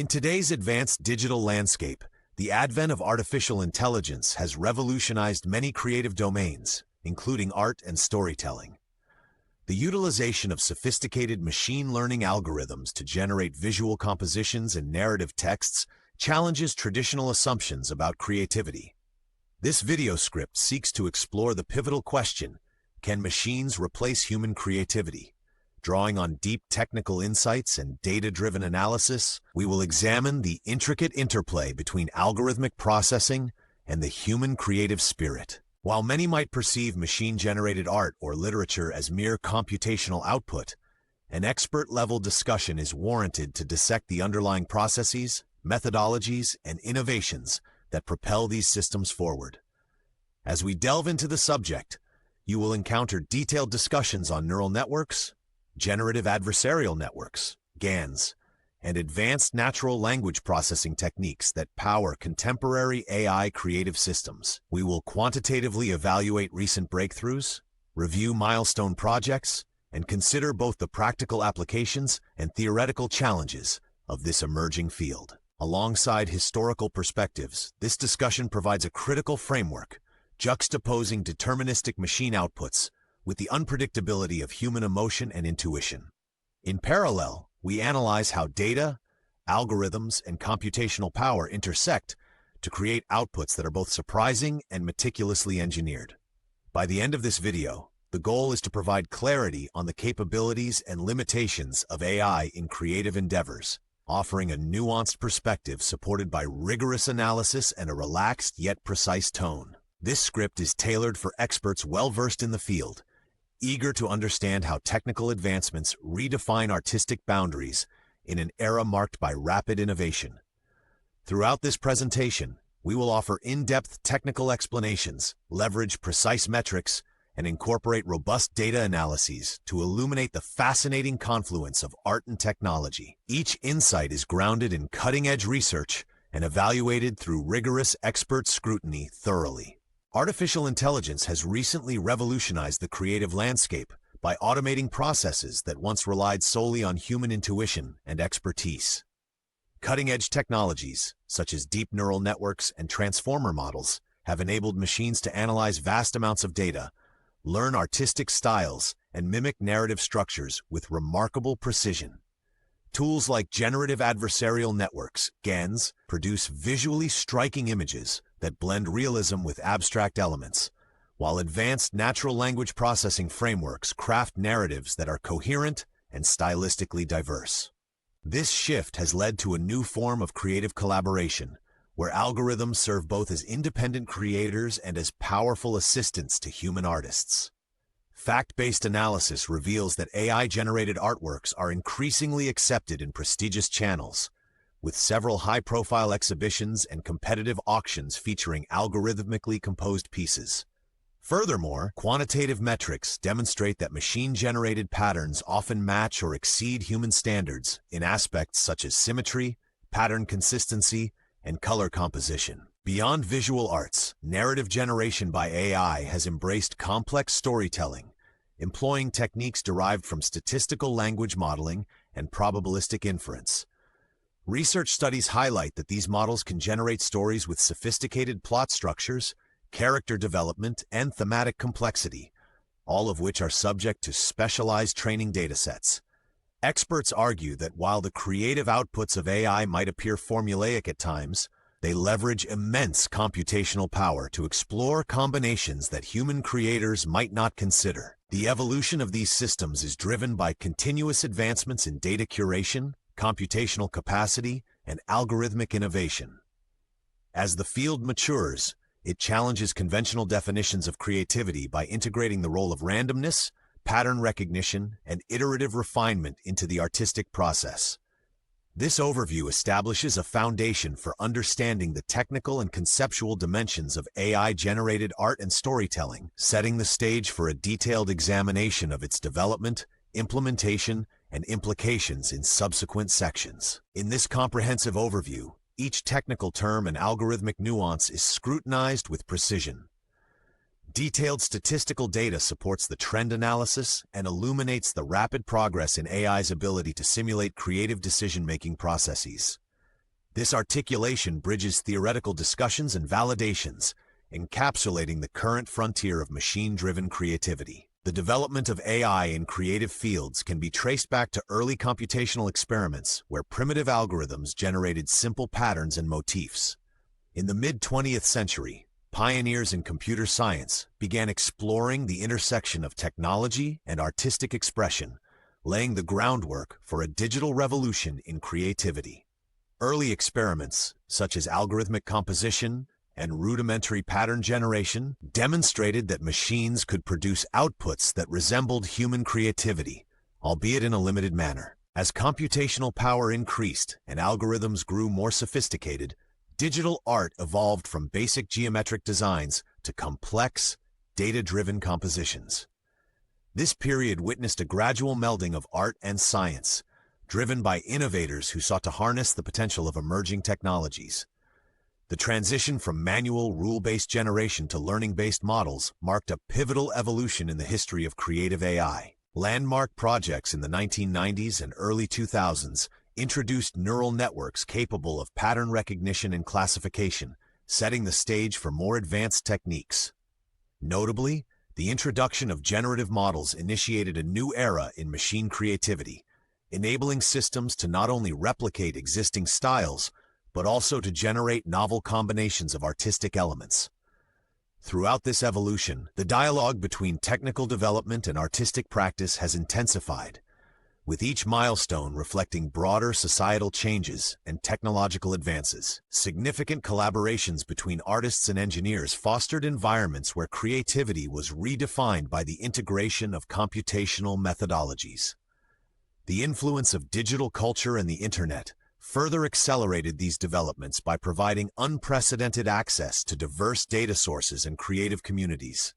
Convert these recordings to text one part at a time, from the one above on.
In today's advanced digital landscape, the advent of artificial intelligence has revolutionized many creative domains, including art and storytelling. The utilization of sophisticated machine learning algorithms to generate visual compositions and narrative texts challenges traditional assumptions about creativity. This video script seeks to explore the pivotal question, can machines replace human creativity? Drawing on deep technical insights and data-driven analysis, we will examine the intricate interplay between algorithmic processing and the human creative spirit. While many might perceive machine-generated art or literature as mere computational output, an expert-level discussion is warranted to dissect the underlying processes, methodologies, and innovations that propel these systems forward. As we delve into the subject, you will encounter detailed discussions on neural networks, generative adversarial networks, GANs, and advanced natural language processing techniques that power contemporary AI creative systems. We will quantitatively evaluate recent breakthroughs, review milestone projects, and consider both the practical applications and theoretical challenges of this emerging field. Alongside historical perspectives, this discussion provides a critical framework, juxtaposing deterministic machine outputs with the unpredictability of human emotion and intuition. In parallel, we analyze how data, algorithms, and computational power intersect to create outputs that are both surprising and meticulously engineered. By the end of this video, the goal is to provide clarity on the capabilities and limitations of AI in creative endeavors, offering a nuanced perspective supported by rigorous analysis and a relaxed yet precise tone. This script is tailored for experts well-versed in the field, eager to understand how technical advancements redefine artistic boundaries in an era marked by rapid innovation. Throughout this presentation, we will offer in-depth technical explanations, leverage precise metrics, and incorporate robust data analyses to illuminate the fascinating confluence of art and technology. Each insight is grounded in cutting-edge research and evaluated through rigorous expert scrutiny thoroughly. Artificial intelligence has recently revolutionized the creative landscape by automating processes that once relied solely on human intuition and expertise. Cutting-edge technologies, such as deep neural networks and transformer models, have enabled machines to analyze vast amounts of data, learn artistic styles, and mimic narrative structures with remarkable precision. Tools like generative adversarial networks, GANs, produce visually striking images that blend realism with abstract elements, while advanced natural language processing frameworks craft narratives that are coherent and stylistically diverse. This shift has led to a new form of creative collaboration, where algorithms serve both as independent creators and as powerful assistants to human artists. Fact-based analysis reveals that AI-generated artworks are increasingly accepted in prestigious channels, with several high-profile exhibitions and competitive auctions featuring algorithmically composed pieces. Furthermore, quantitative metrics demonstrate that machine-generated patterns often match or exceed human standards in aspects such as symmetry, pattern consistency, and color composition. Beyond visual arts, narrative generation by AI has embraced complex storytelling, employing techniques derived from statistical language modeling and probabilistic inference. Research studies highlight that these models can generate stories with sophisticated plot structures, character development, and thematic complexity, all of which are subject to specialized training datasets. Experts argue that while the creative outputs of AI might appear formulaic at times, they leverage immense computational power to explore combinations that human creators might not consider. The evolution of these systems is driven by continuous advancements in data curation, computational capacity, and algorithmic innovation. As the field matures, it challenges conventional definitions of creativity by integrating the role of randomness, pattern recognition, and iterative refinement into the artistic process. This overview establishes a foundation for understanding the technical and conceptual dimensions of AI-generated art and storytelling, setting the stage for a detailed examination of its development, implementation, and implications in subsequent sections. In this comprehensive overview, each technical term and algorithmic nuance is scrutinized with precision. Detailed statistical data supports the trend analysis and illuminates the rapid progress in AI's ability to simulate creative decision-making processes. This articulation bridges theoretical discussions and validations, encapsulating the current frontier of machine-driven creativity. The development of AI in creative fields can be traced back to early computational experiments where primitive algorithms generated simple patterns and motifs. In the mid-20th century, pioneers in computer science began exploring the intersection of technology and artistic expression, laying the groundwork for a digital revolution in creativity. Early experiments, such as algorithmic composition and rudimentary pattern generation, demonstrated that machines could produce outputs that resembled human creativity, albeit in a limited manner. As computational power increased and algorithms grew more sophisticated, digital art evolved from basic geometric designs to complex, data-driven compositions. This period witnessed a gradual melding of art and science, driven by innovators who sought to harness the potential of emerging technologies. The transition from manual, rule-based generation to learning-based models marked a pivotal evolution in the history of creative AI. Landmark projects in the 1990s and early 2000s introduced neural networks capable of pattern recognition and classification, setting the stage for more advanced techniques. Notably, the introduction of generative models initiated a new era in machine creativity, enabling systems to not only replicate existing styles, but also to generate novel combinations of artistic elements. Throughout this evolution, the dialogue between technical development and artistic practice has intensified, with each milestone reflecting broader societal changes and technological advances. Significant collaborations between artists and engineers fostered environments where creativity was redefined by the integration of computational methodologies. The influence of digital culture and the Internet further accelerated these developments by providing unprecedented access to diverse data sources and creative communities.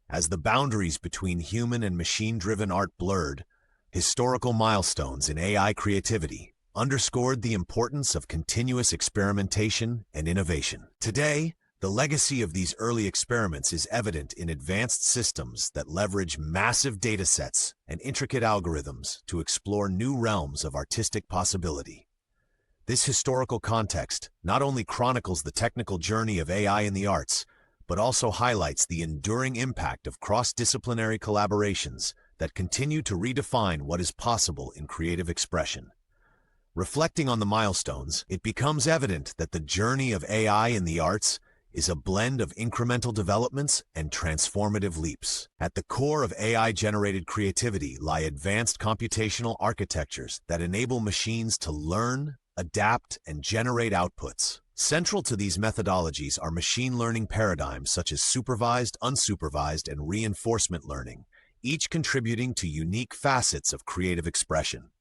As the boundaries between human and machine-driven art blurred, historical milestones in AI creativity underscored the importance of continuous experimentation and innovation. Today, the legacy of these early experiments is evident in advanced systems that leverage massive datasets and intricate algorithms to explore new realms of artistic possibility. This historical context not only chronicles the technical journey of AI in the arts, but also highlights the enduring impact of cross-disciplinary collaborations that continue to redefine what is possible in creative expression. Reflecting on the milestones, it becomes evident that the journey of AI in the arts is a blend of incremental developments and transformative leaps. At the core of AI-generated creativity lie advanced computational architectures that enable machines to learn, adapt, and generate outputs. Central to these methodologies are machine learning paradigms such as supervised, unsupervised, and reinforcement learning, each contributing to unique facets of creative expression.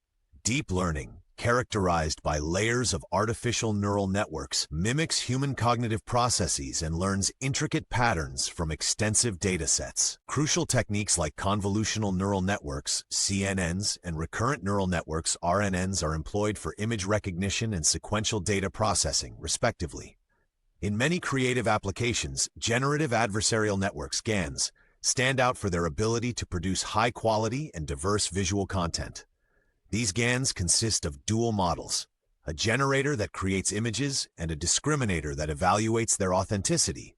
Deep learning, characterized by layers of artificial neural networks, mimics human cognitive processes and learns intricate patterns from extensive datasets. Crucial techniques like convolutional neural networks, CNNs, and recurrent neural networks, RNNs, are employed for image recognition and sequential data processing, respectively. In many creative applications, generative adversarial networks, GANs, stand out for their ability to produce high-quality and diverse visual content. These GANs consist of dual models, a generator that creates images and a discriminator that evaluates their authenticity,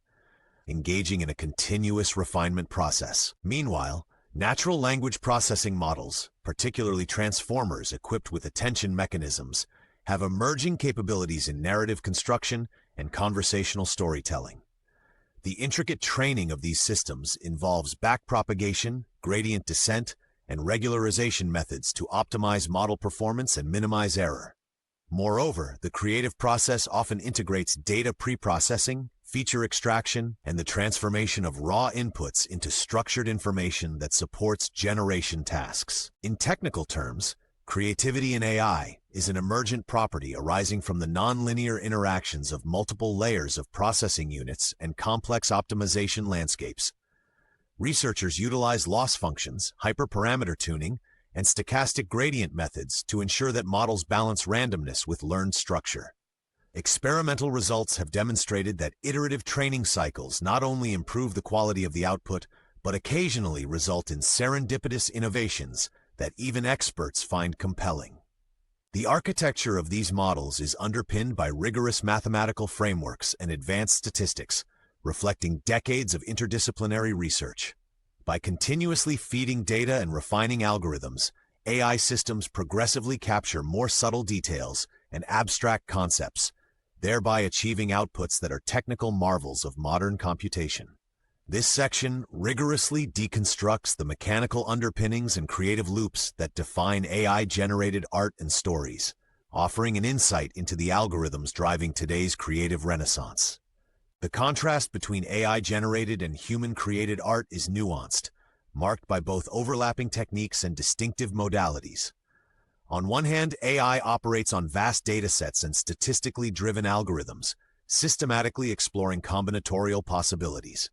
engaging in a continuous refinement process. Meanwhile, natural language processing models, particularly transformers equipped with attention mechanisms, have emerging capabilities in narrative construction and conversational storytelling. The intricate training of these systems involves backpropagation, gradient descent, and regularization methods to optimize model performance and minimize error. Moreover, the creative process often integrates data preprocessing, feature extraction, and the transformation of raw inputs into structured information that supports generation tasks. In technical terms, creativity in AI is an emergent property arising from the nonlinear interactions of multiple layers of processing units and complex optimization landscapes. Researchers utilize loss functions, hyperparameter tuning, and stochastic gradient methods to ensure that models balance randomness with learned structure. Experimental results have demonstrated that iterative training cycles not only improve the quality of the output, but occasionally result in serendipitous innovations that even experts find compelling. The architecture of these models is underpinned by rigorous mathematical frameworks and advanced statistics, reflecting decades of interdisciplinary research. By continuously feeding data and refining algorithms, AI systems progressively capture more subtle details and abstract concepts, thereby achieving outputs that are technical marvels of modern computation. This section rigorously deconstructs the mechanical underpinnings and creative loops that define AI-generated art and stories, offering an insight into the algorithms driving today's creative renaissance. The contrast between AI-generated and human-created art is nuanced, marked by both overlapping techniques and distinctive modalities. On one hand, AI operates on vast datasets and statistically driven algorithms, systematically exploring combinatorial possibilities.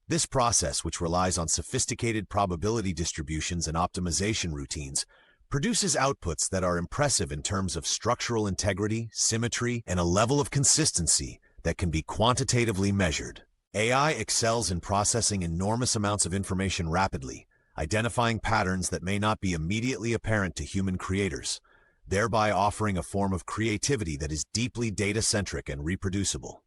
This process, which relies on sophisticated probability distributions and optimization routines, produces outputs that are impressive in terms of structural integrity, symmetry, and a level of consistency that can be quantitatively measured. AI excels in processing enormous amounts of information rapidly, identifying patterns that may not be immediately apparent to human creators, thereby offering a form of creativity that is deeply data-centric and reproducible.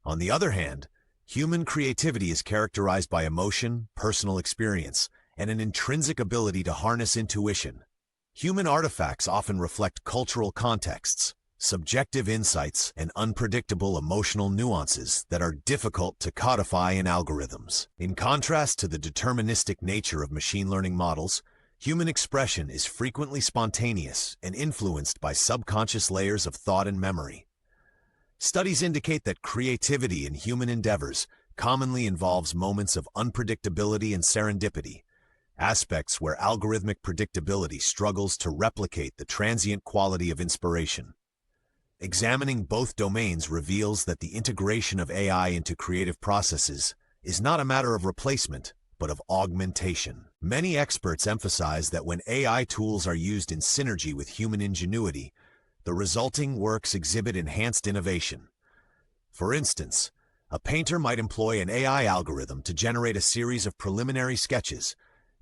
On the other hand, human creativity is characterized by emotion, personal experience, and an intrinsic ability to harness intuition. Human artifacts often reflect cultural contexts, subjective insights, and unpredictable emotional nuances that are difficult to codify in algorithms. In contrast to the deterministic nature of machine learning models, human expression is frequently spontaneous and influenced by subconscious layers of thought and memory. Studies indicate that creativity in human endeavors commonly involves moments of unpredictability and serendipity, aspects where algorithmic predictability struggles to replicate the transient quality of inspiration. Examining both domains reveals that the integration of AI into creative processes is not a matter of replacement, but of augmentation. Many experts emphasize that when AI tools are used in synergy with human ingenuity, the resulting works exhibit enhanced innovation. For instance, a painter might employ an AI algorithm to generate a series of preliminary sketches,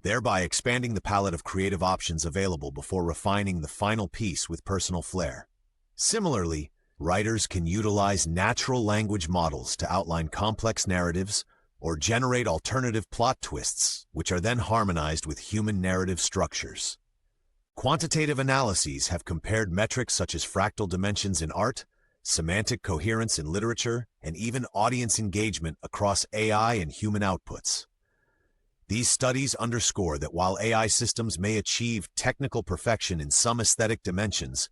thereby expanding the palette of creative options available before refining the final piece with personal flair. Similarly, writers can utilize natural language models to outline complex narratives or generate alternative plot twists, which are then harmonized with human narrative structures. Quantitative analyses have compared metrics such as fractal dimensions in art, semantic coherence in literature, and even audience engagement across AI and human outputs. These studies underscore that while AI systems may achieve technical perfection in some aesthetic dimensions,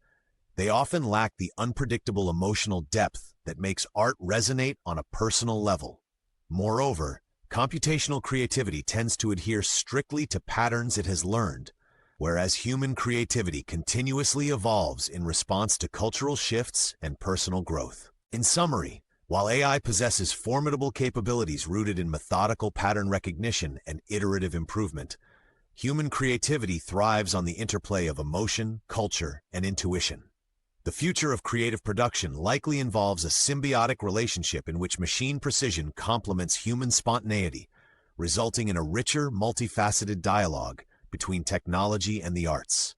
they often lack the unpredictable emotional depth that makes art resonate on a personal level. Moreover, computational creativity tends to adhere strictly to patterns it has learned, whereas human creativity continuously evolves in response to cultural shifts and personal growth. In summary, while AI possesses formidable capabilities rooted in methodical pattern recognition and iterative improvement, human creativity thrives on the interplay of emotion, culture, and intuition. The future of creative production likely involves a symbiotic relationship in which machine precision complements human spontaneity, resulting in a richer, multifaceted dialogue between technology and the arts.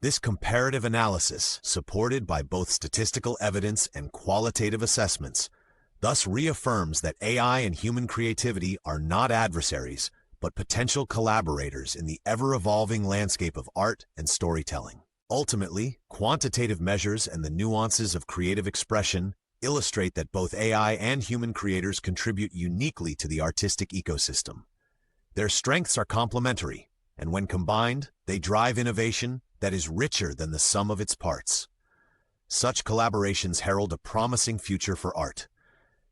This comparative analysis, supported by both statistical evidence and qualitative assessments, thus reaffirms that AI and human creativity are not adversaries, but potential collaborators in the ever-evolving landscape of art and storytelling. Ultimately, quantitative measures and the nuances of creative expression illustrate that both AI and human creators contribute uniquely to the artistic ecosystem. Their strengths are complementary, and when combined, they drive innovation that is richer than the sum of its parts. Such collaborations herald a promising future for art.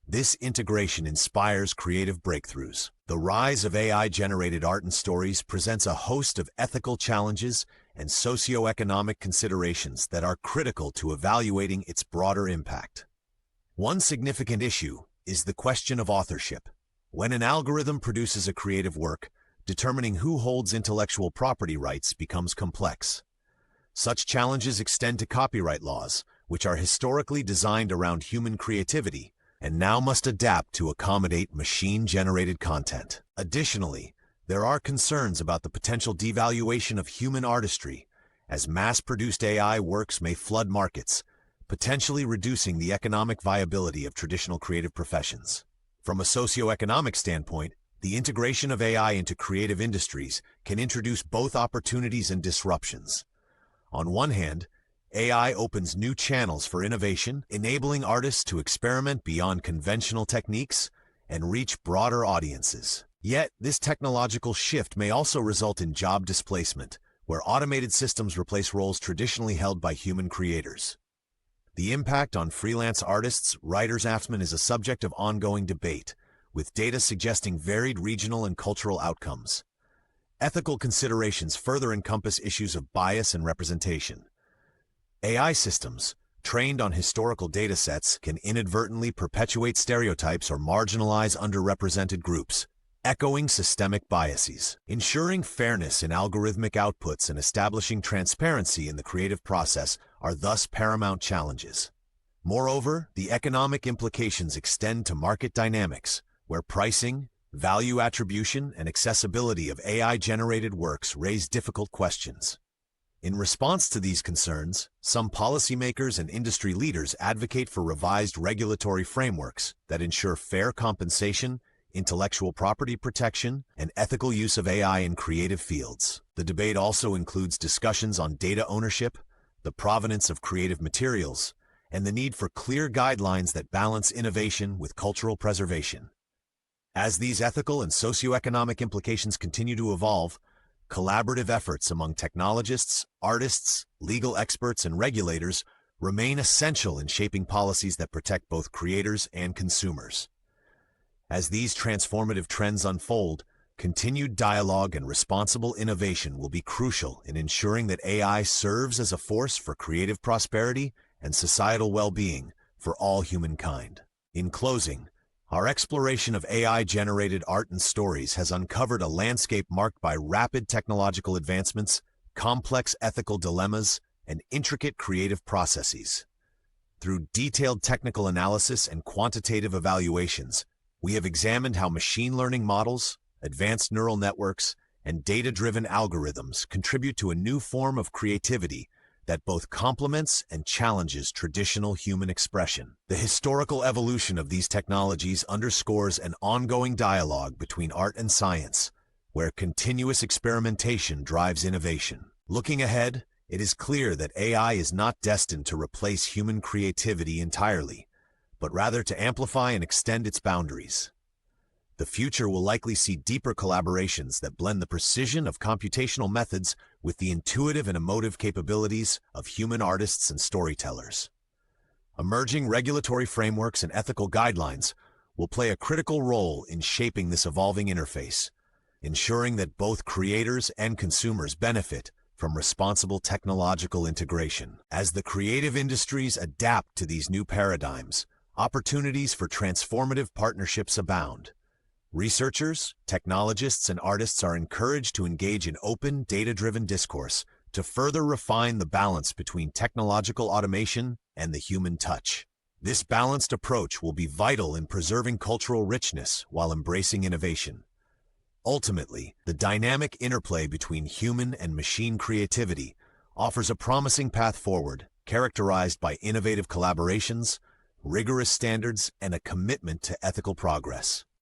This integration inspires creative breakthroughs. The rise of AI-generated art and stories presents a host of ethical challenges and socio-economic considerations that are critical to evaluating its broader impact. One significant issue is the question of authorship. When an algorithm produces a creative work, determining who holds intellectual property rights becomes complex. Such challenges extend to copyright laws, which are historically designed around human creativity and now must adapt to accommodate machine-generated content. Additionally, there are concerns about the potential devaluation of human artistry, as mass-produced AI works may flood markets, potentially reducing the economic viability of traditional creative professions. From a socioeconomic standpoint, the integration of AI into creative industries can introduce both opportunities and disruptions. On one hand, AI opens new channels for innovation, enabling artists to experiment beyond conventional techniques and reach broader audiences. Yet, this technological shift may also result in job displacement, where automated systems replace roles traditionally held by human creators. The impact on freelance artists, writers, and craftsmen is a subject of ongoing debate, with data suggesting varied regional and cultural outcomes. Ethical considerations further encompass issues of bias and representation. AI systems, trained on historical datasets, can inadvertently perpetuate stereotypes or marginalize underrepresented groups, echoing systemic biases. Ensuring fairness in algorithmic outputs and establishing transparency in the creative process are thus paramount challenges. Moreover, the economic implications extend to market dynamics, where pricing, value attribution, and accessibility of AI-generated works raise difficult questions. In response to these concerns, some policymakers and industry leaders advocate for revised regulatory frameworks that ensure fair compensation, intellectual property protection, and ethical use of AI in creative fields. The debate also includes discussions on data ownership, the provenance of creative materials, and the need for clear guidelines that balance innovation with cultural preservation. As these ethical and socioeconomic implications continue to evolve, collaborative efforts among technologists, artists, legal experts, and regulators remain essential in shaping policies that protect both creators and consumers. As these transformative trends unfold, continued dialogue and responsible innovation will be crucial in ensuring that AI serves as a force for creative prosperity and societal well-being for all humankind. In closing, our exploration of AI-generated art and stories has uncovered a landscape marked by rapid technological advancements, complex ethical dilemmas, and intricate creative processes. Through detailed technical analysis and quantitative evaluations, we have examined how machine learning models, advanced neural networks, and data-driven algorithms contribute to a new form of creativity that both complements and challenges traditional human expression. The historical evolution of these technologies underscores an ongoing dialogue between art and science, where continuous experimentation drives innovation. Looking ahead, it is clear that AI is not destined to replace human creativity entirely, but rather to amplify and extend its boundaries. The future will likely see deeper collaborations that blend the precision of computational methods with the intuitive and emotive capabilities of human artists and storytellers. Emerging regulatory frameworks and ethical guidelines will play a critical role in shaping this evolving interface, ensuring that both creators and consumers benefit from responsible technological integration. As the creative industries adapt to these new paradigms, opportunities for transformative partnerships abound. Researchers, technologists, and artists are encouraged to engage in open, data-driven discourse to further refine the balance between technological automation and the human touch. This balanced approach will be vital in preserving cultural richness while embracing innovation. Ultimately, the dynamic interplay between human and machine creativity offers a promising path forward, characterized by innovative collaborations, rigorous standards, and a commitment to ethical progress.